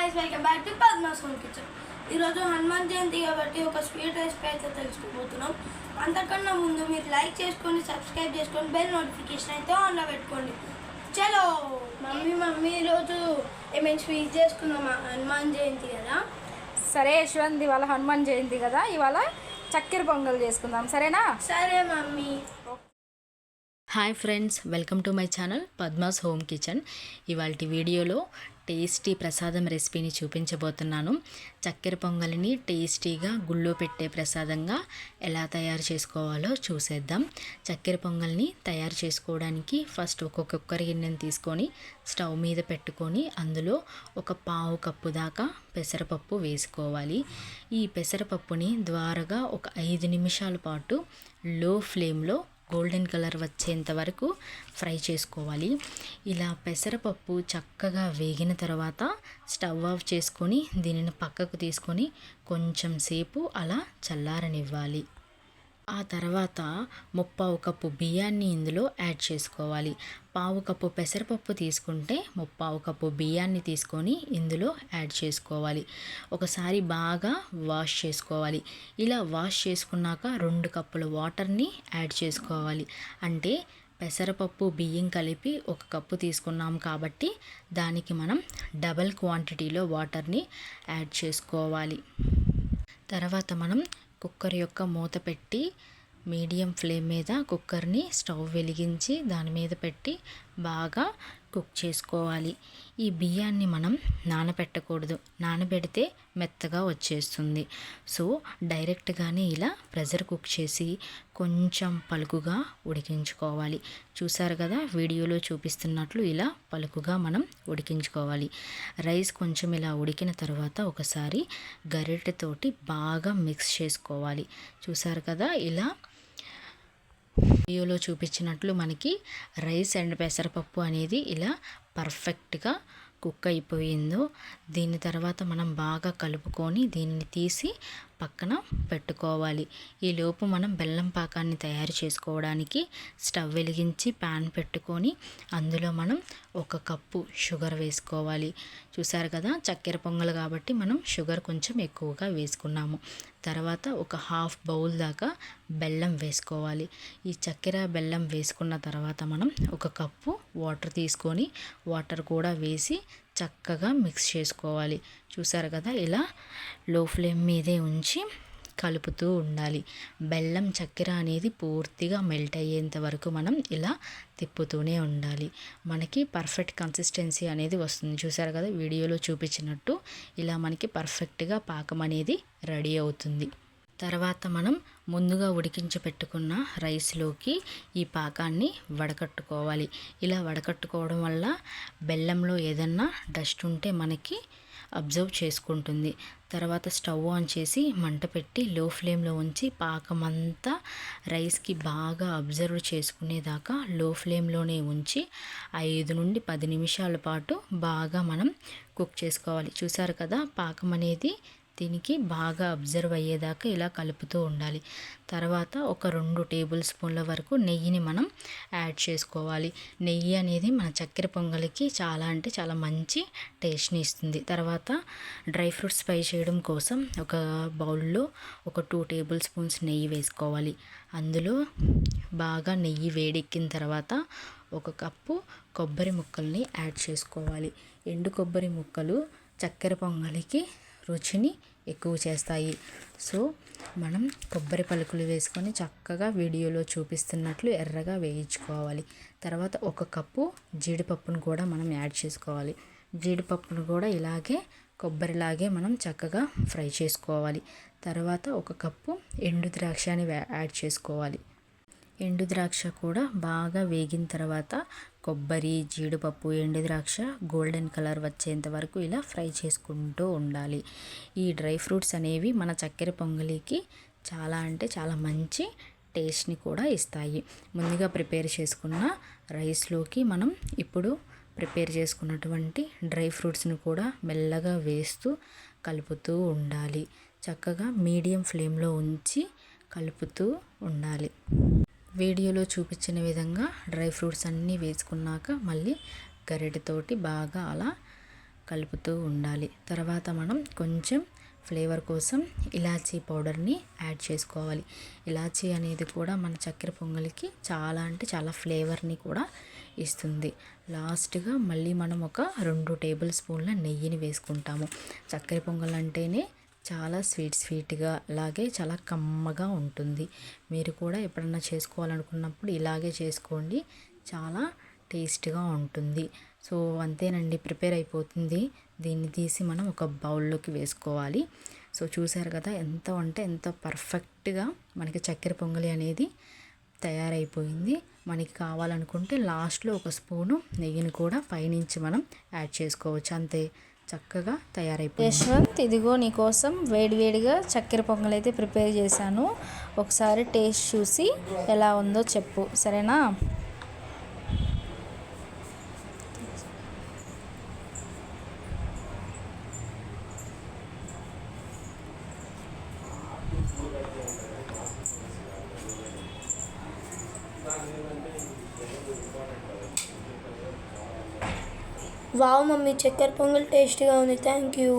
Guys welcome back to Padma's home kitchen. ఈరోజు హనుమాన్ జయంతి కాబట్టి ఒక స్వీట్ రెసిపీ అయితే తెలుసుకోబోతున్నాం. అంతకన్నా ముందు మీరు లైక్ చేసుకొని సబ్స్క్రైబ్ చేసుకొని బెల్ నోటిఫికేషన్ అయితే ఆన్లో పెట్టుకోండి. చలో మమ్మీ ఈరోజు ఏమైనా స్వీట్ చేసుకున్నామా? హనుమాన్ జయంతి కదా. సరే యశ్వంత్, ఇవాళ హనుమాన్ జయంతి కదా, ఇవాళ చక్కెర పొంగల్ చేసుకుందాం, సరేనా? సరే mummy. Hi friends, welcome to my channel Padma's home kitchen. ఇవాళ వీడియోలో టేస్టీ ప్రసాదం రెసిపీని చూపించబోతున్నాను. చక్కెర పొంగలిని టేస్టీగా గుళ్ళో పెట్టే ప్రసాదంగా ఎలా తయారు చేసుకోవాలో చూసేద్దాం. చక్కెర పొంగల్ని తయారు చేసుకోవడానికి ఫస్ట్ ఒక కుక్కర్ గిన్నెని తీసుకొని స్టవ్ మీద పెట్టుకొని అందులో ఒక పావు కప్పు దాకా పెసరపప్పు వేసుకోవాలి. ఈ పెసరపప్పుని ద్వారగా ఒక 5 నిమిషాల పాటు లో ఫ్లేమ్లో గోల్డెన్ కలర్ వచ్చేంత వరకు ఫ్రై చేసుకోవాలి. ఇలా పెసరపప్పు చక్కగా వేగిన తర్వాత స్టవ్ ఆఫ్ చేసుకొని దీనిని పక్కకు తీసుకొని కొంచెం సేపు అలా చల్లారనివ్వాలి. ఆ తర్వాత 1/4 కప్పు బియ్యాన్ని ఇందులో యాడ్ చేసుకోవాలి. 1/4 కప్పు పెసరపప్పు తీసుకుంటే 1/4 కప్పు బియ్యాన్ని తీసుకొని ఇందులో యాడ్ చేసుకోవాలి. ఒకసారి బాగా వాష్ చేసుకోవాలి. ఇలా వాష్ చేసుకున్నాక 2 కప్పుల వాటర్ని యాడ్ చేసుకోవాలి. అంటే పెసరపప్పు బియ్యం కలిపి 1 కప్పు తీసుకున్నాం కాబట్టి దానికి మనం డబల్ క్వాంటిటీలో వాటర్ని యాడ్ చేసుకోవాలి. తర్వాత మనం కుక్కర్ యొక్క మూత పెట్టి మీడియం ఫ్లేమ్ మీద కుక్కర్ని స్టవ్ వెలిగించి దాని మీద పెట్టి బాగా కుక్ చేసుకోవాలి. ఈ బియ్యాన్ని మనం నానబెట్టకూడదు, నానబెడితే మెత్తగా వచ్చేస్తుంది. సో డైరెక్ట్గానే ఇలా ప్రెషర్ కుక్ చేసి కొంచెం పలుకుగా ఉడికించుకోవాలి. చూసారు కదా, వీడియోలో చూపిస్తున్నట్లు ఇలా పలుకుగా మనం ఉడికించుకోవాలి. రైస్ కొంచెం ఇలా ఉడికిన తర్వాత ఒకసారి గరిటెతోటి బాగా మిక్స్ చేసుకోవాలి. చూసారు కదా, ఇలా వీడియోలో చూపించినట్లు మనకి రైస్ అండ్ పెసరపప్పు అనేది ఇలా పర్ఫెక్ట్గా కుక్ అయిపోయిందో దీని తర్వాత మనం బాగా కలుపుకొని దీన్ని తీసి పక్కన పెట్టుకోవాలి. ఈ లోపు మనం బెల్లం పాకాన్ని తయారు చేసుకోవడానికి స్టవ్ వెలిగించి ప్యాన్ పెట్టుకొని అందులో మనం 1 కప్పు షుగర్ వేసుకోవాలి. చూసారు కదా, చక్కెర పొంగల్ కాబట్టి మనం షుగర్ కొంచెం ఎక్కువగా వేసుకున్నాము. తర్వాత ఒక 1/2 బౌల్ దాకా బెల్లం వేసుకోవాలి. ఈ చక్కెర బెల్లం వేసుకున్న తర్వాత మనం 1 కప్పు వాటర్ తీసుకొని వాటర్ కూడా వేసి చక్కగా మిక్స్ చేసుకోవాలి. చూసారు కదా, ఇలా లో ఫ్లేమ్ మీదే ఉంచి కలుపుతూ ఉండాలి. బెల్లం చక్కెర అనేది పూర్తిగా మెల్ట్ అయ్యేంత వరకు మనం ఇలా తిప్పుతూనే ఉండాలి. మనకి పర్ఫెక్ట్ కన్సిస్టెన్సీ అనేది వస్తుంది. చూసారు కదా, వీడియోలో చూపించినట్టు ఇలా మనకి పర్ఫెక్ట్గా పాకం అనేది రెడీ అవుతుంది. తర్వాత మనం ముందుగా ఉడికించి పెట్టుకున్న రైస్లోకి ఈ పాకాన్ని వడకట్టుకోవాలి. ఇలా వడకట్టుకోవడం వల్ల బెల్లంలో ఏదన్నా డస్ట్ ఉంటే మనకి అబ్జర్వ్ చేసుకుంటుంది. తర్వాత స్టవ్ ఆన్ చేసి మంట పెట్టి లో ఫ్లేమ్లో ఉంచి పాకమంతా రైస్కి బాగా అబ్జర్వ్ చేసుకునేదాకా లో ఫ్లేమ్లోనే ఉంచి 5 నుండి 10 నిమిషాల పాటు బాగా మనం కుక్ చేసుకోవాలి. చూసారు కదా, పాకం అనేది దీనికి బాగా అబ్జర్వ్ అయ్యేదాకా ఇలా కలుపుతూ ఉండాలి. తర్వాత ఒక 2 టేబుల్ స్పూన్ల వరకు నెయ్యిని మనం యాడ్ చేసుకోవాలి. నెయ్యి అనేది మన చక్కెర పొంగలికి చాలా అంటే చాలా మంచి టేస్ట్ని ఇస్తుంది. తర్వాత డ్రై ఫ్రూట్స్ ఫ్రై చేయడం కోసం ఒక బౌల్లో ఒక 2 టేబుల్ స్పూన్స్ నెయ్యి వేసుకోవాలి. అందులో బాగా నెయ్యి వేడెక్కిన తర్వాత 1 కప్పు కొబ్బరి ముక్కల్ని యాడ్ చేసుకోవాలి. ఎండు కొబ్బరి ముక్కలు చక్కెర పొంగలికి రుచిని ఎక్కువ చేస్తాయి. సో మనం కొబ్బరి పలుకులు వేసుకొని చక్కగా వీడియోలో చూపిస్తున్నట్లు ఎర్రగా వేయించుకోవాలి. తర్వాత 1 కప్పు జీడిపప్పును కూడా మనం యాడ్ చేసుకోవాలి. జీడిపప్పును కూడా ఇలాగే కొబ్బరిలాగే మనం చక్కగా ఫ్రై చేసుకోవాలి. తర్వాత 1 కప్పు ఎండు ద్రాక్షని యాడ్ చేసుకోవాలి. ఎండు ద్రాక్ష కూడా బాగా వేగిన తర్వాత కొబ్బరి, జీడిపప్పు, ఎండు ద్రాక్ష గోల్డెన్ కలర్ వచ్చేంత వరకు ఇలా ఫ్రై చేసుకుంటూ ఉండాలి. ఈ డ్రై ఫ్రూట్స్ అనేవి మన చక్కెర పొంగలికి చాలా అంటే చాలా మంచి టేస్ట్ని కూడా ఇస్తాయి. ముందుగా ప్రిపేర్ చేసుకున్న రైస్లోకి మనం ఇప్పుడు ప్రిపేర్ చేసుకున్నటువంటి డ్రై ఫ్రూట్స్ని కూడా మెల్లగా వేస్తూ కలుపుతూ ఉండాలి. చక్కగా మీడియం ఫ్లేమ్లో ఉంచి కలుపుతూ ఉండాలి. వీడియోలో చూపించిన విధంగా డ్రై ఫ్రూట్స్ అన్నీ వేసుకున్నాక మళ్ళీ గరిటెతోటి బాగా అలా కలుపుతూ ఉండాలి. తర్వాత మనం కొంచెం ఫ్లేవర్ కోసం ఇలాచీ పౌడర్ని యాడ్ చేసుకోవాలి. ఇలాచీ అనేది కూడా మన చక్కెర పొంగలికి చాలా అంటే చాలా ఫ్లేవర్ని కూడా ఇస్తుంది. లాస్ట్గా మళ్ళీ మనం ఒక 2 టేబుల్ స్పూన్ల నెయ్యిని వేసుకుంటాము. చక్కెర పొంగల్ అంటేనే చాలా స్వీట్గా అలాగే చాలా కమ్మగా ఉంటుంది. మీరు కూడా ఎప్పుడన్నా చేసుకోవాలనుకున్నప్పుడు ఇలాగే చేసుకోండి, చాలా టేస్ట్గా ఉంటుంది. సో అంతేనండి, ప్రిపేర్ అయిపోతుంది. దీన్ని తీసి మనం ఒక బౌల్లోకి వేసుకోవాలి. సో చూసారు కదా ఎంత పర్ఫెక్ట్గా మనకి చక్కెర పొంగలి అనేది తయారైపోయింది. మనకి కావాలనుకుంటే లాస్ట్లో ఒక స్పూను నెయ్యిని కూడా పైనుంచి మనం యాడ్ చేసుకోవచ్చు. అంతే, చక్కగా తయారైపోయింది. యశ్వంత్, ఇదిగో నీకోసం వేడివేడిగా చక్కెర పొంగల్ అయితే ప్రిపేర్ చేశాను. ఒకసారి టేస్ట్ చూసి ఎలా ఉందో చెప్పు, సరేనా? వావ్ మమ్మీ, చక్కెర పొంగల్ టేస్టీగా ఉంది. Thank you.